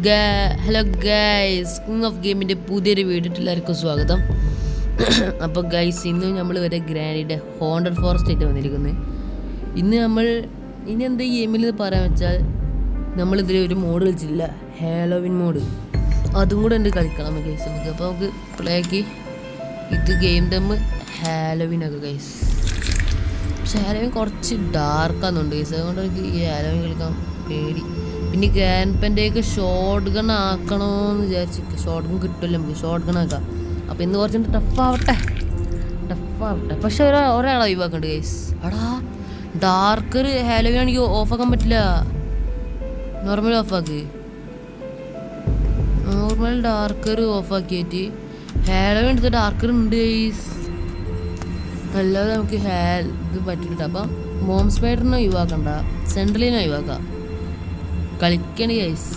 Hello guys, king of ഗെയിമിൻ്റെ പുതിയൊരു video എല്ലാവർക്കും സ്വാഗതം. അപ്പോൾ ഗൈസ്, ഇന്ന് നമ്മൾ വരെ ഗ്രാനിയുടെ ഹോണ്ടഡ് ഫോറസ്റ്റ് ആയിട്ട് വന്നിരിക്കുന്നത്. ഇനി എന്താ ഗെയിമിൽ പറയാൻ വെച്ചാൽ, നമ്മളിതിൽ ഒരു മോഡ് കളിച്ചില്ല, ഹാലോവിൻ മോഡ്. അതും കൂടെ ഉണ്ട് കളിക്കണം ഗൈസ് നമുക്ക്. അപ്പോൾ നമുക്ക് പ്ലേക്ക് ഇത് ഗെയിം ടൈം ഹാലോവിൻ ഒക്കെ ഗൈസ്. പക്ഷെ ഹാലോവിൻ കുറച്ച് ഡാർക്കാന്നുണ്ട് ഗൈസ്, അതുകൊണ്ട് എനിക്ക് ഈ ഹാലോവിൻ കളിക്കാൻ പേടി. പിന്നെ ഗ്രാൻഡ്പൻ്റെയൊക്കെ ഷോർട്ട് ഗൺ ആക്കണമെന്ന് വിചാരിച്ചു. ഷോർട്ട് ഗൺ കിട്ടുമല്ലോ നമുക്ക്, ഷോർട്ട് ഗൺ ആക്കാം. അപ്പോൾ ഇന്ന് കുറച്ചുകൂടി ടഫാവട്ടെ. പക്ഷെ ഒരാളെ ഒഴിവാക്കണ്ട് ഗൈസ്. എടാ ഡാർക്കർ ഹാലോവിൻ ആണെങ്കിൽ ഓഫാക്കാൻ പറ്റില്ല. നോർമൽ ഓഫാക്ക്, നോർമൽ ഡാർക്കർ ഓഫാക്കിയിട്ട് ഹാലോവിൻ എടുത്ത് ഡാർക്കർ ഉണ്ട് ഗൈസ്. അല്ലാതെ നമുക്ക് ഇത് പറ്റില്ല. അപ്പം മോം സ്പൈഡറിനെ ഒഴിവാക്കണ്ട, സെൻട്രലിനെ ഒഴിവാക്കാം. കളിക്കണ ഗൈസ്.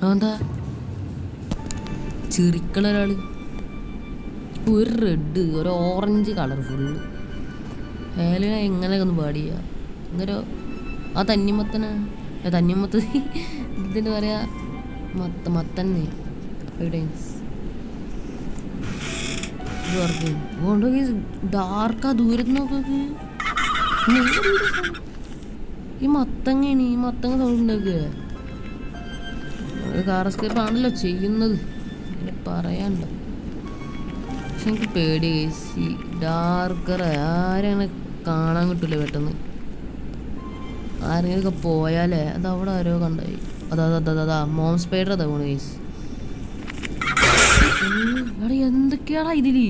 എന്താ ചിരിക്കണ ഒരാള്, ഒരു റെഡ് ഒരു ഓറഞ്ച് കളർ ഫുള്ള്. ഹാലോവിനെ എങ്ങനെയൊക്കെ ഒന്ന് പാടിയ ഇങ്ങനെ ആ തന്നിമത്ത ഇതിന് പറയാ മത്തന്നെ ഡാർക്കാ ദൂരത്ത് നോക്ക്. ഈ മത്തങ്ങ സൗണ്ട് ഉണ്ടാക്കുക. കാറസ്കേപ്പാണല്ലോ ചെയ്യുന്നത്, അങ്ങനെ പറയാനുണ്ടോ. പക്ഷെ എനിക്ക് പേടി ഈ ഡാർക്കർ ആരെയാണ് കാണാൻ കിട്ടില്ല പെട്ടെന്ന്. ആരെങ്കിലുമൊക്കെ പോയാലേ അത് അവിടെ ആരോ കണ്ടായി. അതാ മോം സ്പൈഡർ അതാ പോണു ഗൈസ്. എടാ എന്തൊക്കെയാടാ ഇതില്,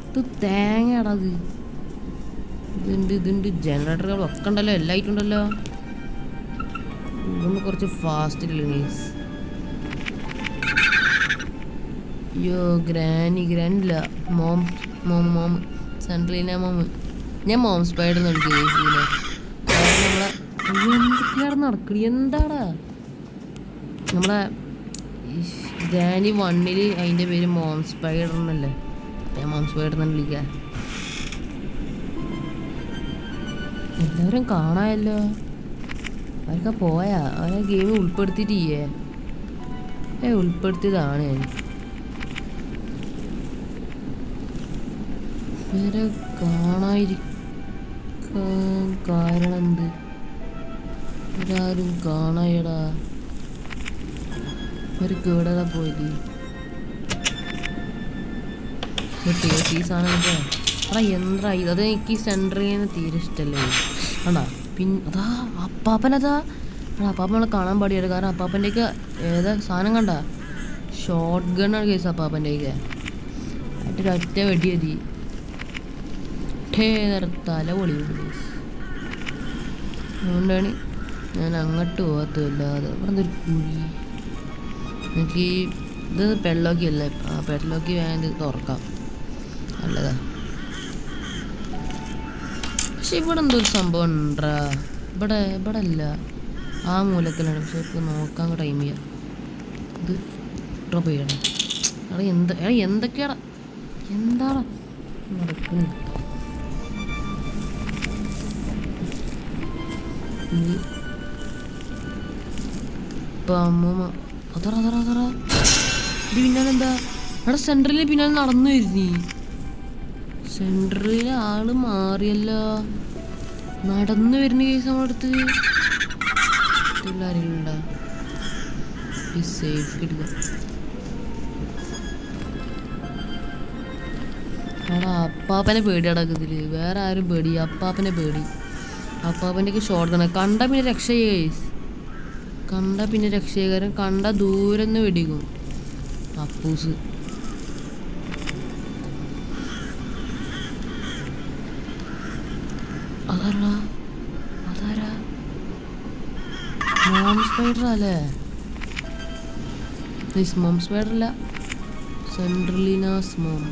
ഇത് തേങ്ങയാടാ. ഇതുണ്ട് ജനറേറ്ററുകൾ ഒക്കെ ഉണ്ടല്ലോ, എല്ലാം ആയിട്ടുണ്ടല്ലോ. ഇതൊന്ന് കുറച്ച് ഫാസ്റ്റ് ഇല്ല ഗൈസ്. അയ്യോ ഗ്രാനില്ല, മോം സെൻട്രീന മോം. ഞാൻ മോം സ്പൈഡർ നോക്കി ഗൈസ്. ഇതിനെ നമ്മളെ എന്തൊക്കെയാണ് നടക്കണി, എന്താടാ നമ്മളെ ഗ്രാനി 1 അതിൻ്റെ പേര് മോം സ്പൈഡർ എന്നല്ലേ. ഞാൻ മോം സ്പൈഡർ എന്ന് വിളിക്കാം. എല്ലാവരും കാണാമല്ലോ. അവരൊക്കെ പോയാ, അവരെ ഗെയിം ഉൾപ്പെടുത്തിയിട്ടില്ലേ? ഉൾപ്പെടുത്തിയതാണ് ഞാൻ. ഇവരെ കാണാതിരിക്കാൻ കാരണം എന്ത്? ഇവരാരും കാണായടാ. ഒരു കേടതാ പോയത് ഈ സാധനം. അടാ എന്താ ഇത്, അത് എനിക്ക് ഈ സെൻട്രീനെ തീരെ ഇഷ്ടമല്ലേ. ആണ്ടാ പിന്നെ അതാ അപ്പാപ്പനതാ. അപ്പാപ്പ നമ്മളെ കാണാൻ പാടിയാണ്, കാരണം അപ്പാപ്പൻ്റെയൊക്കെ ഏതാ സാധനം കണ്ട ഷോർട്ട് ഗണ്ണാണ് കേസ്. അപ്പാപ്പൻ്റെയൊക്കെ ഒറ്റ വെടി മതി, തല പൊളിയുണ്ട് കേസ്. അതുകൊണ്ടാണ് ഞാൻ അങ്ങോട്ട് പോകത്തില്ലാതെ. ഇവിടെ എന്തൊരു കുഴി. എനിക്ക് ഇത് പെഡ്ലോക്കി അല്ലേ, ആ പെഡ്ലോക്കി വേണ്ടി തുറക്കാം, നല്ലതാ. പക്ഷെ ഇവിടെ എന്തോ ഒരു സംഭവം ഉണ്ടാ. ഇവിടെ അല്ല, ആ മൂലക്കലാണ്. പക്ഷെ ഇപ്പോൾ നോക്കാൻ ടൈം ചെയ്യാം. ഇത് ഡ്രോപ്പ് ചെയ്യണം. എന്തൊക്കെയാടാ എന്താടാ നടക്കുന്നു. ഇപ്പം അമ്മൂമ്മ അതറ ഇത് പിന്നാലെന്താ. അവിടെ സെൻട്രലിൽ പിന്നാലെ നടന്നു വരുന്നീ. സെൻട്രലിലെ ആള് മാറിയല്ലോ, നടന്നു വരുന്ന കേസ് നമ്മളടുത്ത്. ആരെങ്കിലുണ്ടാ സേഫ് കിട്ടുക. അവിടെ അപ്പാപ്പനെ പേടി അടക്കത്തില്, വേറെ ആരും പേടി, അപ്പാപ്പനെ പേടി. അപ്പാപ്പൻ്റെയൊക്കെ ഷോർട്ട് ഗൺ കണ്ട പിന്നെ രക്ഷകാരൻ കണ്ട ദൂരെന്ന് വെടിക്കും. അപ്പൂസ് അതാരാ മോം സ്പൈഡർ അല്ലേ? മോം സ്പൈഡർ അല്ല, സെൻട്രലീനാസ് മോം.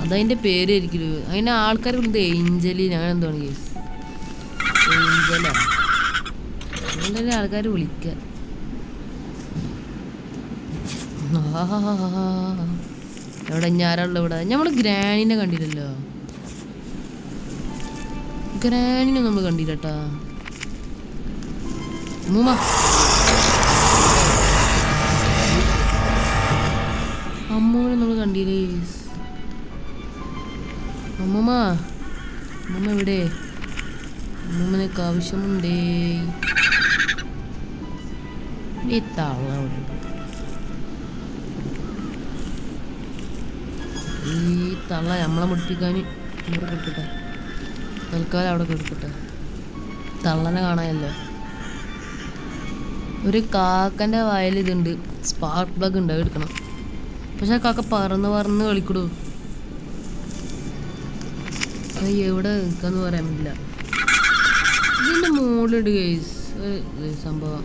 അതതിൻ്റെ പേരായിരിക്കും. അതിൻ്റെ ആൾക്കാർ വിളിക്കുന്നത് ഏഞ്ചലീന, അങ്ങനെ എന്താണ് കേസ്. ഏഞ്ചല അങ്ങനെ ആൾക്കാർ വിളിക്കുക. എവിടെ ഞാനുള്ള ഇവിടെ നമ്മൾ ഗ്രാനിനെ കണ്ടില്ലല്ലോ. ഗ്രാനിനെ നമ്മൾ കണ്ടില്ലട്ടാ. അമ്മൂമ്മ അമ്മൂനെ നമ്മൾ കണ്ടില്ലേ. അമ്മൂമ്മ അമ്മൂമ്മ എവിടെ? അമ്മൂമ്മനൊക്കെ ആവശ്യമുണ്ടേ. ഈ തള്ള അവിടെ, ഈ തള്ള നമ്മളെ മുടിപ്പിക്കാൻ ഇവിടെ കിടക്കട്ടെ. തൽക്കാലം അവിടെ കിടക്കട്ടെ. തള്ളനെ കാണാനല്ലോ. ഒരു കാക്കൻ്റെ വായിൽ ഇതുണ്ട്, സ്പാർക്ക് പ്ലഗ് ഉണ്ട്, എടുക്കണം. പക്ഷെ ആ കാക്ക പറന്ന് പറന്ന് കളിക്കൂടൂ. അത് എവിടെ നിൽക്കാന്ന് പറയാൻ പറ്റില്ല. ഇതിൻ്റെ മുകളിലുണ്ട് ഗൈസ് സംഭവം.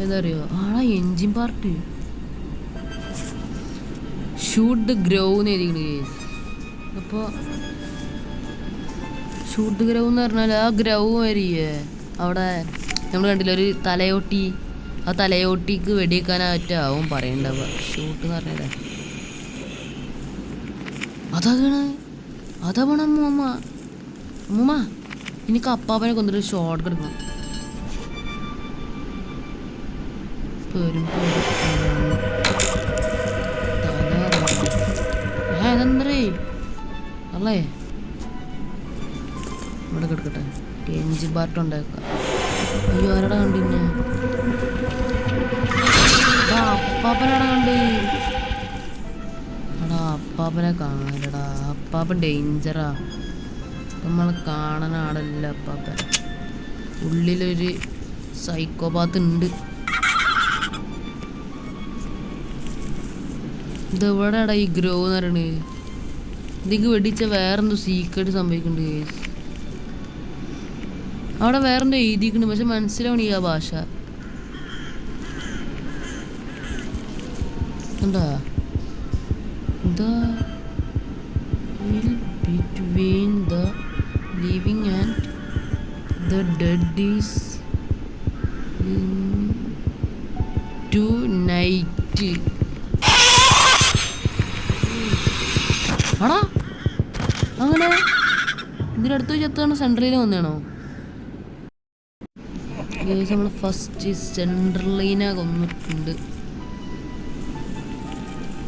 എന്താ പറയുക, ആളാ എൻജിൻ പാർട്ട്. ഷൂട്ട് ദ ഗ്രൗ എന്ന് എഴുതിയിട്ടുണ്ട് ഗൈസ്. അപ്പോൾ ഷൂട്ട് ഗ്രൗ എന്ന് പറഞ്ഞാൽ ആ ഗ്രൗ വരികയെ അവിടെ നമ്മൾ കണ്ടില്ല ഒരു തലയോട്ടി. ആ തലയോട്ടിക്ക് വെടിവെക്കാനായിട്ടാവും പറയണ്ടാവുക. ഷൂട്ട് എന്ന് പറഞ്ഞാലേ അതാണ്. അതാ വേണം അമ്മൂമ്മ. അമ്മൂമ്മ എനിക്ക് അപ്പാപ്പനെ കൊന്നിട്ട് ഷോട്ട് എടുക്കണം. ഇതെന്തേ അല്ലേ? ഇവിടെ കിടക്കട്ടെ. എഞ്ചി ബാർട്ട് ഉണ്ടാക്കുക. അയ്യോ ആരടാ കണ്ടിന്നെ? അപ്പാപ്പനടാ കണ്ട്. എടാ അപ്പാപ്പനെ കാണാനടാ. അപ്പാപ്പൻ ഡേഞ്ചറാ. നമ്മളെ കാണാൻ ആടല്ല അപ്പാപ്പൻ. ഉള്ളിലൊരു സൈക്കോപാത്ത് ഉണ്ട്. ഇതെവിടെടാ ഈ ഗ്രോ എന്ന് പറയണത്? ഇതിക്ക് വെടിച്ച വേറെന്തോ സീക്രട്ട് സംഭവിക്കുന്നുണ്ട് കേസ്. അവിടെ വേറെന്തോ എഴുതിയിട്ടുണ്ട്, പക്ഷെ മനസ്സിലാവണി ആ ഭാഷ. എന്താ between the living and the dead is tonight. ആടാ അങ്ങനെ ഇതിനടുത്ത് ചെത്താണ് സെൻട്രലിൽ വന്നാണോ? നമ്മൾ ഫസ്റ്റ് സെൻട്രലീനെ കൊന്നിട്ടുണ്ട്.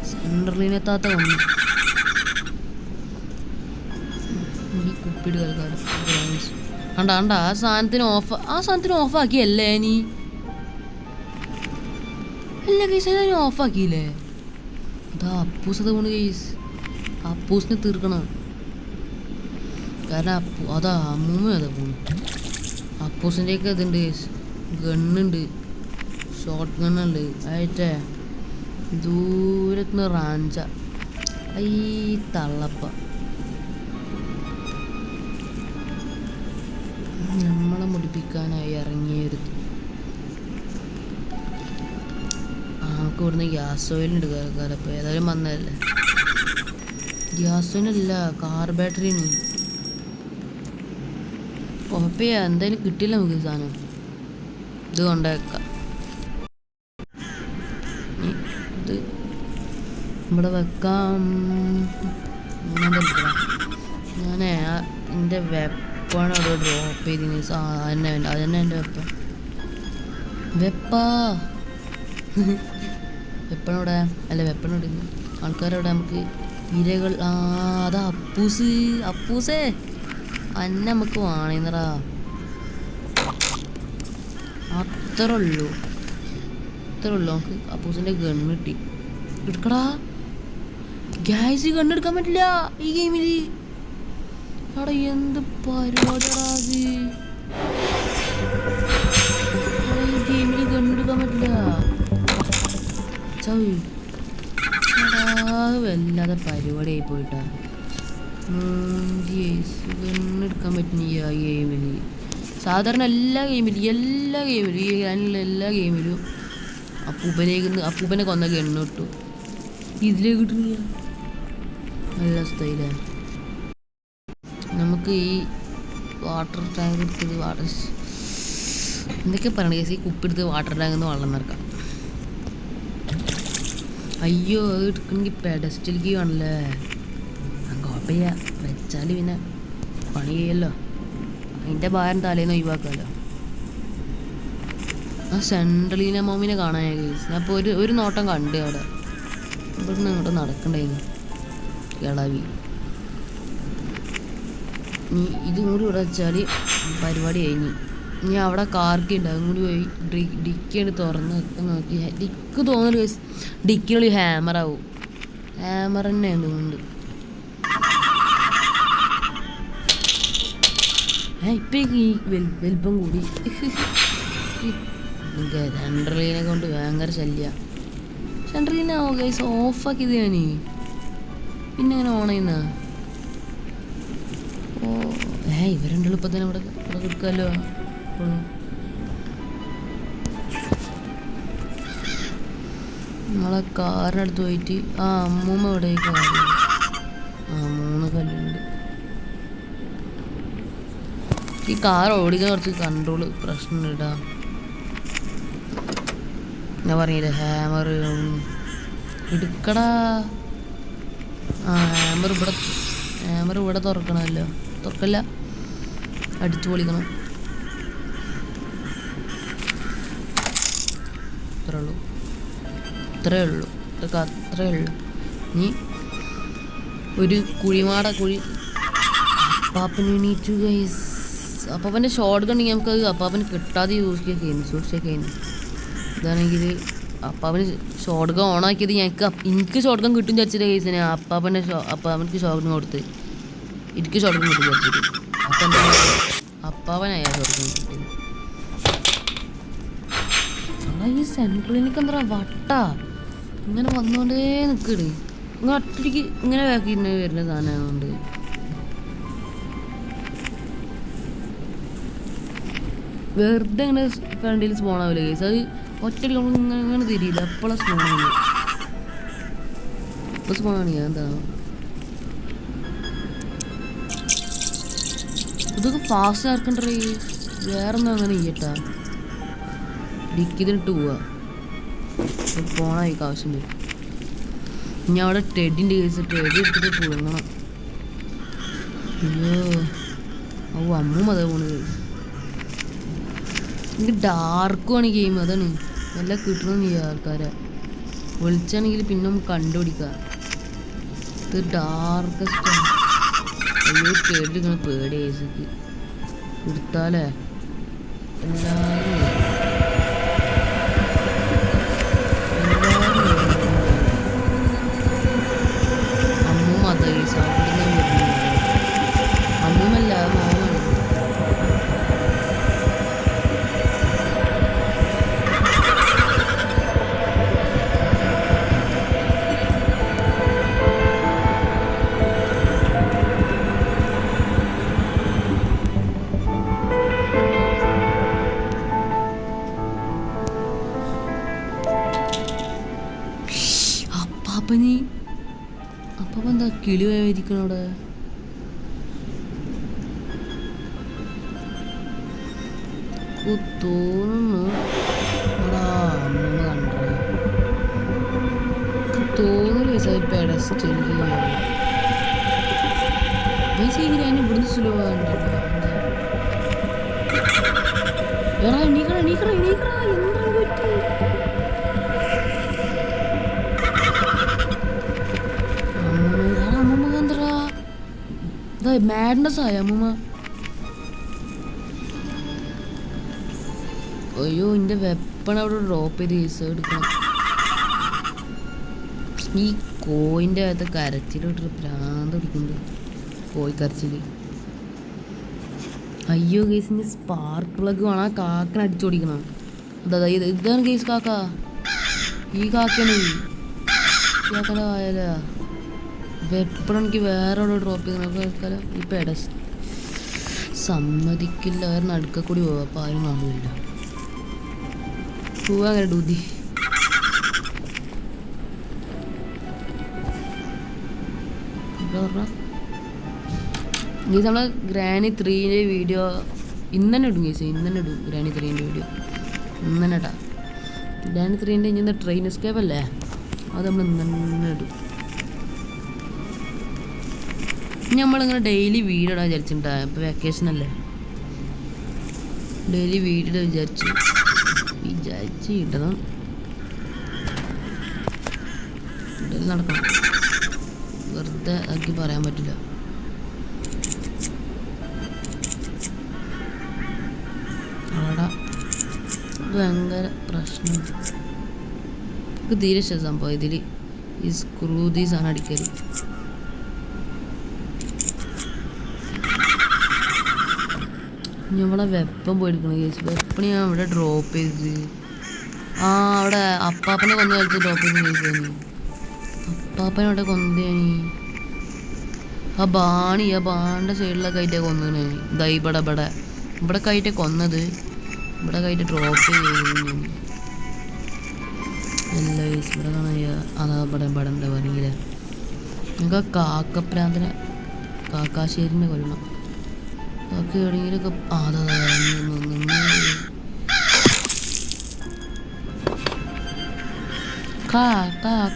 സെൻട്രലീനെ താത്ത കൊന്നു. ഈ കുപ്പിട് കളിക്കാരം കണ്ട കണ്ട ആ സാധനത്തിന് ഓഫാക്കിയല്ലേ നീ? അല്ല കേസ് നീ ഓഫാക്കിയില്ലേ? അതാ അപ്പൂസ് അത് കൊണ്ട് കേസ്. അപ്പൂസിനെ തീർക്കണം. കാരണം അതാ അമ്മൂമ്മ അതാ പോണു. അപ്പൂസിൻ്റെയൊക്കെ ഇതുണ്ട് കേസ്. ഗണ്ണുണ്ട്, ഷോർട്ട് ഗണ്ണുണ്ട്. ആയിട്ടേ ദൂരത്തുനിന്ന് റാഞ്ച ഈ തള്ളപ്പ നമ്മളെ മുടിപ്പിക്കാനായി ഇറങ്ങിയരുത്. നമുക്ക് ഇവിടുന്ന് ഗ്യാസ് ഓയിലുണ്ട് കാലപ്പോൾ ഏതായാലും വന്നതല്ലേ. ഗ്യാസ് ഓയിലല്ല, കാർ ബാറ്ററിയാണ്. കുഴപ്പമില്ല, എന്തായാലും കിട്ടില്ല നമുക്ക് സാധനം. ഇത് കൊണ്ടേക്കാം. ഇത് ഇവിടെ വെക്കാം. ഞാൻ എൻ്റെ വെപ്പൺ അവിടെ ഡ്രോപ്പ് ചെയ്തിന്. അതന്നെ എൻ്റെ വെപ്പണവിടെ അല്ല, വെപ്പണോട് ആൾക്കാരവിടെ നമുക്ക് ഇരകൾ. അതാ അപ്പൂസേ അന്നെ നമുക്ക് വാണിന്നറാ. അത്ര ഉള്ളൂ നമുക്ക്. അപ്പൂസിൻ്റെ ഗണ്ണ് കിട്ടി. എടുക്കടാ ഗ്യാസ്. ഗണ്ണെടുക്കാൻ പറ്റില്ല ഈ ഗെയിമിൽ. അവിടെ എന്ത് പരിപാടിയാടാ അത്? ഈ ഗെയിമിൽ ഗണ്ണെടുക്കാൻ പറ്റില്ല. വല്ലാതെ പരിപാടിയായി പോയിട്ടാ. ഗണ്ണെടുക്കാൻ പറ്റുന്നില്ല ഈ ഗെയിമിൽ. സാധാരണ എല്ലാ ഗെയിമിലും ഈ ഞാനുള്ള എല്ലാ ഗെയിമിലും അപ്പൂപ്പനെ കൊന്ന ഗണ്ണ് കിട്ടു. ഇതിലേ കിട്ടുന്നില്ല. നല്ല അവസ്ഥയില്ലേ? നമുക്ക് ഈ വാട്ടർ ടാങ്ക് എടുത്തത് എന്തൊക്കെ പറയണ കേസ്. ഈ കുപ്പിയെടുത്ത് വാട്ടർ ടാങ്കിൽ നിന്ന് വെള്ളം നിറക്കാം. അയ്യോ അത് എടുക്കണമെങ്കിൽ പെഡസ്റ്റലിക്ക് വേണമല്ലേ? കുഴപ്പമില്ല, വെച്ചാൽ പിന്നെ പണി ചെയ്യല്ലോ. അതിൻ്റെ ഭാരം തലേന്ന് ഒഴിവാക്കാമല്ലോ. ആ സെൻട്രലീന മോമിനെ കാണാൻ ഗൈസ്. ഞാൻ ഇപ്പോൾ ഒരു നോട്ടം കണ്ട് അവിടെ. ഇവിടുന്ന് ഇങ്ങോട്ട് നടക്കണ്ടായിരുന്നു കിളവി. ഇതും കൂടി ഇവിടെ വെച്ചാൽ പരിപാടി കഴിഞ്ഞ്. ഇനി അവിടെ കാർക്കി ഉണ്ട്, അതും കൂടി പോയി ഡിക്കിയാണ് തുറന്ന് നോക്കി. ഡിക്ക് തോന്നുന്നു ഗൈസ് ഡിക്കിനുള്ളിൽ ഹാമറാവും. ഹാമർ തന്നെ തോന്നുന്നുണ്ട്. ഇപ്പം ഈ വലിപ്പം കൂടി. സെൻട്രലീനെ കൊണ്ട് ഭയങ്കര ശല്യ. സെൻട്രലീന ഗൈസ് ഓഫാക്കിയത് ഞാൻ. പിന്നെ അങ്ങനെ ഓൺ ചെയ്യുന്ന ഇവരുണ്ടല്ലോ ഇപ്പം തന്നെ ഇവിടെ കൊടുക്കാമല്ലോ. നമ്മളെ കാറിനടുത്ത് പോയിട്ട് അമ്മൂമ്മ ഇവിടെ കാറ് 3 കല്ലുണ്ട്. ഈ കാർ ഓടിക്കാൻ കുറച്ച് കൺട്രോള് പ്രശ്നമില്ല. ഞാൻ പറഞ്ഞില്ലേ ഹാമർ എടുക്കടാ. ഹാമർ ഇവിടെ തുറക്കണമല്ലോ. തുറക്കല്ല, അടിച്ചു പൊളിക്കണം. ഇത്രേ ഉള്ളൂ. ഇതൊക്കെ അത്രേ ഉള്ളൂ. ഇനി ഒരു കുഴി അപ്പാപ്പന് എണീറ്റു ഗൈസ്. അപ്പാപ്പൻ്റെ ഷോർട്ട് കണ്ടെങ്കിൽ നമുക്കത് അപ്പാപ്പന് കിട്ടാതെ സൂക്ഷിച്ചൊക്കെയായിരുന്നു. ഇതാണെങ്കിൽ അപ്പാപ്പന് ഷോർട്ട് ഗൺ ഓണാക്കിയത് എനിക്ക് ഷോർട്ട് ഗൺ കിട്ടും വിചാരിച്ചിട്ട് കേസിനെ അപ്പാപ്പനക്ക് ഷോർട്ട് ഗൺ കൊടുത്ത് എനിക്ക് ഷോർട്ട് ഗൺ കിട്ടും വിചാരിച്ചിട്ട്. അപ്പം എന്താ അപ്പാപ്പനായ ഷോർട്ട് ഗൺ കിട്ടിയത്. ഈ സെൻട്രലിനൊക്കെ എന്താ വട്ടാ ഇങ്ങനെ വന്നുകൊണ്ടേ നിൽക്കണ്. ഇങ്ങനെ ഒറ്റയ്ക്ക് ഇങ്ങനെ ബാക്കി വരുന്ന സാധനമായതുകൊണ്ട് വെറുതെ ഇങ്ങനെ ഫ്രണ്ടിൽ സ്പോൺ ആവില്ല കേസ്. അത് ഒറ്റയ്ക്ക് നമ്മൾ ഇങ്ങനെ തിരിയില്ല. എപ്പോഴും സ്പോണാണ്. ഇപ്പോൾ സ്പോണാണ് ഞാൻ എന്താ ഇതൊക്കെ ഫാസ്റ്റ് ആർക്കണ്ടേ. വേറൊന്നും അങ്ങനെ ചെയ്യട്ടാ. ഡിക്കിതിട്ട് പോവാ പോണായിക്ക് ആവശ്യമുണ്ട്. ഇനി അവിടെ ടെഡിൻ്റെ കേസ് ടെഡി എടുത്തിട്ട് പുഴുങ്ങണം. അയ്യോ അമ്മൂമ്മ അതേ പോണ്. എനിക്ക് ഡാർക്കുമാണ് ഗെയിം. അതാണ് നല്ല കിട്ടണമെന്നില്ല ആൾക്കാരെ. വിളിച്ചാണെങ്കിൽ പിന്നെ നമുക്ക് കണ്ടുപിടിക്കാം. ഇത് ഡാർക്കസ്റ്റാണ്. അയ്യോ കേട്ടിരിക്കണം പേടി കേസക്ക് കൊടുത്താലേ എല്ലാവരും അമ്മൂമ്മ അതാ കേസ്. അവിടുന്ന് അമ്മൂമ്മല്ല മോമാണ്. അപ്പം എന്താ കിളി പോയിരിക്കണം അവിടെ. തോന്നുന്നു അമ്മ കണ്ട തോന്നുന്നു പെടസ്റ്റ് ഞാൻ ഇവിടുന്ന് സ്ലോ കണ്ടല്ലോ. എടാ എണീക്കറ എണീക്കറ എണീക്കറ എന്താ പറ്റി. അമ്മൂമ്മ എന്താ ഇതാ മാഡ്നസ് ആയ അമ്മൂമ്മ. അയ്യോ എൻ്റെ വെപ്പൺ അവിടെ ഡ്രോപ്പ് ചെയ്ത് കേസ് എടുക്കണം. ഈ കോയിൻ്റെ അകത്ത് കരച്ചിലോട്ട് ഭ്രാന്ത് പിടിക്കുന്നുണ്ട്. കോഴി കരച്ചിൽ. അയ്യോ കേസ് ഇനി സ്പാർക്ക് പ്ലഗ് വേണം. ആ കാക്കനെ അടിച്ചോടിക്കണം. അതാ ഇതാണ് കേസ് കാക്ക. ഈ കാക്കയാണ് ഈ കാക്കനെ ആയാല വെപ്പൺ എനിക്ക് വേറെ അവിടെ ഡ്രോപ്പ് ചെയ്ത് ഈ പെടസ് സമ്മതിക്കില്ല. വേറെ നടുക്ക കൂടി പോവാം. അപ്പം ആരും കാണില്ല. പോവാ അങ്ങനെ ഡൂതി. ഗീസ് നമ്മളെ ഗ്രാനി 3ൻ്റെ വീഡിയോ ഇന്ന് തന്നെ ഇടും ഗീസ്. ഇന്ന് തന്നെ ഇടും ഗ്രാനി 3ൻ്റെ വീഡിയോ ഇന്ന് തന്നെ ഇടാം. ഗ്രാനി 3ൻ്റെ ഇനി ട്രെയിൻ എസ്കേപ്പ് അല്ലേ, അത് നമ്മൾ ഇന്ന് തന്നെ ഇടും. ഇനി നമ്മളിങ്ങനെ ഡെയിലി വീഡിയോ ഇടാൻ വിചാരിച്ചിട്ടുണ്ടാകും. ഇപ്പോൾ വെക്കേഷൻ അല്ലേ. ഡെയിലി വീഡിയോ വിചാരിച്ച് കിട്ടണം, ഡെയിലി നടക്കണം, വെറുതെ ആക്കി പറയാൻ പറ്റില്ല. അവിടെ ഭയങ്കര പ്രശ്നം, എനിക്ക് തീരെ ഇഷ്ടം സംഭവം. ഇതിൽ ഈ സ്ക്രൂതീസാണ് അടിക്കൽ. ഞമ്മളെ വെപ്പം പോയിരിക്കണ കേസ്. വെപ്പണ് ഞാൻ ഇവിടെ ഡ്രോപ്പ് ചെയ്തത്. അവിടെ അപ്പാപ്പനെ കൊന്ന കാലത്ത് ഡ്രോപ്പ് ചെയ്ത കേസ് തന്നെ. അപ്പാപ്പനെ അവിടെ കൊന്നേനി. ആ ബാണിൻ്റെ സൈഡിലൊക്കെ ആയിട്ടേ കൊന്നേ. ഇതാ ഇവിടെ ആയിട്ടേ കൊന്നത്. ഇവിടെ ആയിട്ട് ഡ്രോപ്പ് ചെയ്തു. എല്ലാ കേസ് ഇവിടെ കാണാൻ. അതാ ഇവിടെ എന്താ പറഞ്ഞില്ലേ, നമുക്ക് ആ കാക്കപ്രാന്തനെ കാക്കാശ്ശേരിനെ കൊല്ലണം. കാക്ക എവിടെയെങ്കിലൊക്കെ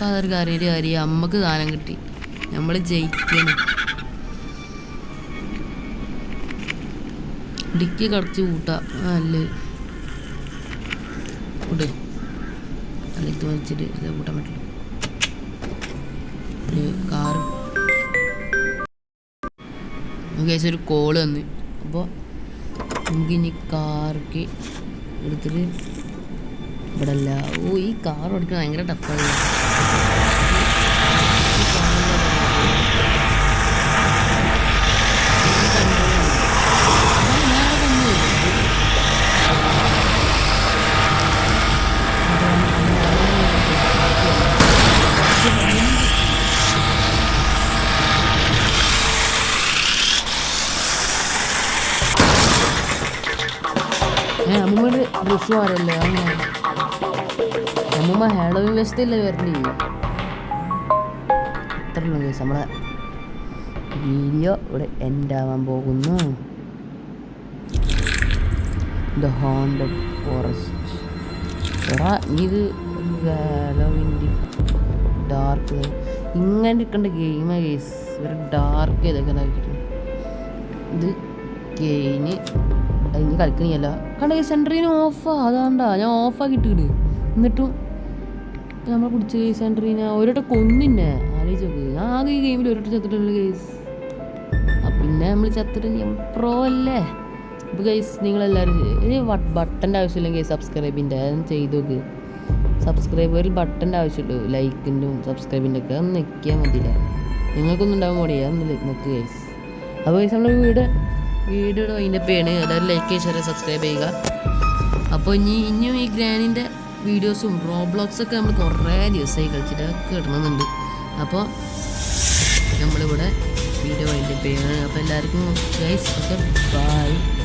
അതൊരു കാര്യം അമ്മക്ക് ദാനം കിട്ടി, നമ്മൾ ജയിക്കണം. ഡിക്കി കടച്ച് കൂട്ടാ അല്ലേ കൂട്ട്, അല്ലെങ്കിൽ വെച്ചിട്ട് കൂട്ടാൻ പറ്റില്ല. ഒരു കാറ് ഒരു കോള് വന്ന്. അപ്പോൾ നമുക്കിനി കാർക്ക് എടുത്തിട്ട് ഇവിടെ അല്ല. ഈ കാർ ഓടിക്കാൻ ഭയങ്കര ടഫാണ്. അമ്മൂമ്മ ഡ്രസ്സ് മാറല്ലേ, അമ്മൂമ്മ ഹാലോവിൻ വേഷത്തില്ലേ വരണ്ടേ. ഇത്രയുള്ള കേസ് നമ്മളെ വീഡിയോ ഇവിടെ എൻഡ് ആവാൻ പോകുന്നു. The haunted forest. ഇത് ഹാലോവിൻ്റെ ഡാർക്ക് ഇങ്ങനെ ഇരിക്കേണ്ട ഗെയിമാ കേസ്. ഇവർ ഡാർക്ക് ഇതൊക്കെ ഇതാക്കിയിട്ട് ഇത് ഗെയിന് ഇനി കളിക്കണിയല്ല. കണ്ട സെൻറ്ററിന് ഓഫാ. അതാണ്ടാ ഞാൻ ഓഫാക്കിയിട്ടിട്ട്. എന്നിട്ടും ഇപ്പം നമ്മളെ പിടിച്ച കേസ് സെൻറ്ററിന് ഒരിട്ട് കൊന്നിന്നെ. ആലോചിച്ച് നോക്ക്, ഞാൻ ആകെ ഈ ഗെയിമിൽ ഒരിട്ട് ചത്തിട്ടുള്ള കേസ്. പിന്നെ നമ്മൾ ചത്തിട്ട് പ്രോ അല്ലേ. ഇപ്പോൾ കേസ് നിങ്ങളെല്ലാവരും ബട്ടൻ്റെ ആവശ്യമില്ലെങ്കിൽ സബ്സ്ക്രൈബിൻ്റെ അതൊന്നും ചെയ്ത് നോക്ക്. സബ്സ്ക്രൈബറിൽ ബട്ടൻ്റെ ആവശ്യമുള്ളൂ, ലൈക്കിൻ്റെ സബ്സ്ക്രൈബിൻ്റെ ഒക്കെ ഒന്ന് നിൽക്കാൻ മതിയില്ല. നിങ്ങൾക്കൊന്നും ഉണ്ടാകാൻ മടിയാ, ഒന്ന് നിൽക്ക് കേസ്. അപ്പോൾ കേസ് നമ്മൾ വീഡിയോയുടെ വൈൻഡപ്പാണ്. എല്ലാവരും ലൈക്ക് ഷെയർ സബ്സ്ക്രൈബ് ചെയ്യുക. അപ്പോൾ ഇനിയും ഈ ഗ്രാനിൻ്റെ വീഡിയോസും റോബ്ലോക്സൊക്കെ നമ്മൾ കുറേ ദിവസമായി കളിച്ചിട്ടൊക്കെ ഇടണമെന്നുണ്ട്. അപ്പോൾ നമ്മളിവിടെ വീഡിയോ വൈൻഡപ്പ് ചെയ്യുകയാണ്. അപ്പോൾ എല്ലാവർക്കും ഗൈസ് ഓക്കെ ബൈ.